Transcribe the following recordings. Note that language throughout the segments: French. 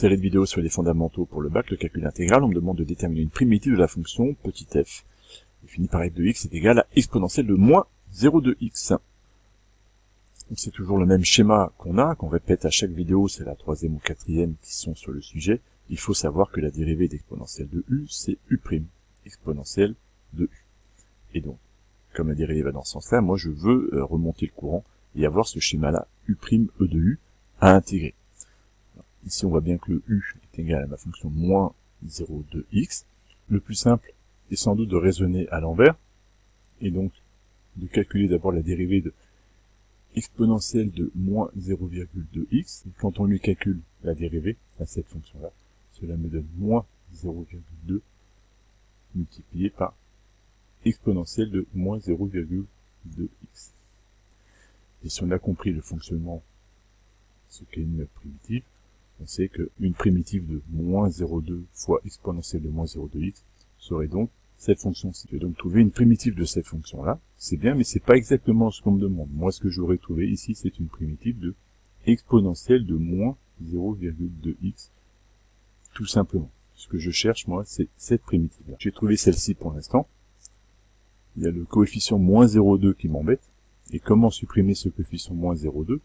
Série de vidéos sur les fondamentaux pour le bac, le calcul intégral, on me demande de déterminer une primitive de la fonction petit f, définie par f de x est égal à exponentielle de moins 0,2x. C'est toujours le même schéma qu'on répète à chaque vidéo, c'est la troisième ou quatrième qui sont sur le sujet. Il faut savoir que la dérivée d'exponentielle de u, c'est u', exponentielle de u. Et donc, comme la dérivée va dans ce sens-là, moi je veux remonter le courant et avoir ce schéma-là, u', e de u, à intégrer. Ici, on voit bien que le u est égal à ma fonction moins 0,2x. Le plus simple est sans doute de raisonner à l'envers, et donc de calculer d'abord la dérivée de exponentielle de moins 0,2x. Et quand on lui calcule la dérivée à cette fonction-là, cela me donne moins 0,2 multiplié par exponentielle de moins 0,2x. Et si on a compris le fonctionnement, ce qu'est une primitive, on sait qu'une primitive de moins 0,2 fois exponentielle de moins 0,2x serait donc cette fonction-ci. Je vais donc trouver une primitive de cette fonction-là. C'est bien, mais c'est pas exactement ce qu'on me demande. Moi, ce que j'aurais trouvé ici, c'est une primitive de exponentielle de moins 0,2x, tout simplement. Ce que je cherche, moi, c'est cette primitive-là. J'ai trouvé celle-ci pour l'instant. Il y a le coefficient moins 0,2 qui m'embête. Et comment supprimer ce coefficient moins 0,2 ?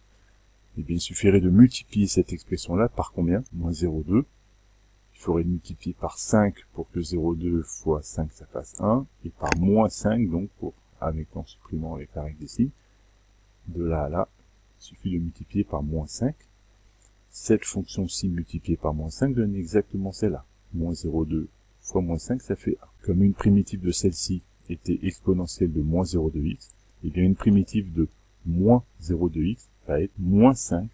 Eh bien, il suffirait de multiplier cette expression-là par combien? Moins 0,2. Il faudrait multiplier par 5 pour que 0,2 fois 5, ça fasse 1. Et par moins 5, donc, en supprimant avec la règle des signes. De là à là, il suffit de multiplier par moins 5. Cette fonction-ci multipliée par moins 5 donne exactement celle-là. Moins 0,2 fois moins 5, ça fait 1. Comme une primitive de celle-ci était exponentielle de moins 0,2x, eh bien, une primitive de moins 0,2x va être moins 5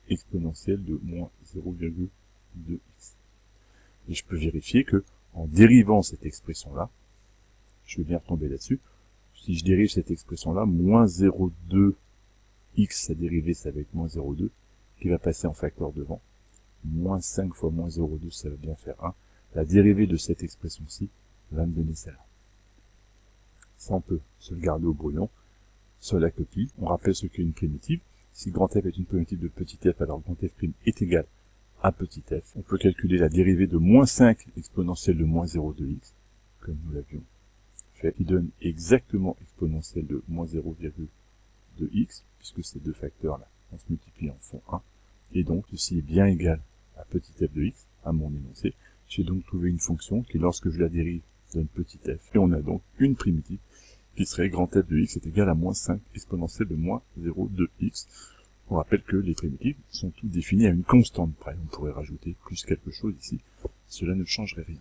exponentielle de moins 0,2x. Et je peux vérifier que, en dérivant cette expression-là, je vais bien retomber là-dessus, si je dérive cette expression-là, moins 0,2x, sa dérivée, ça va être moins 0,2, qui va passer en facteur devant. Moins 5 fois moins 0,2, ça va bien faire 1. La dérivée de cette expression-ci va me donner celle-là. Ça, on peut se le garder au brouillon. Sur la copie, on rappelle ce qu'est une primitive. Si grand f est une primitive de petit f, alors grand f' est égal à petit f. On peut calculer la dérivée de moins 5 exponentielle de moins 0,2x, comme nous l'avions fait, qui donne exactement exponentielle de moins 0,2x, puisque ces deux facteurs-là, en se multipliant, font 1. Et donc, ceci est bien égal à petit f de x, à mon énoncé. J'ai donc trouvé une fonction qui, lorsque je la dérive, donne petit f. Et on a donc une primitive qui serait grand f de x est égal à moins 5 exponentielle de moins 0,2x. On rappelle que les primitives sont toutes définies à une constante près. On pourrait rajouter plus quelque chose ici. Cela ne changerait rien.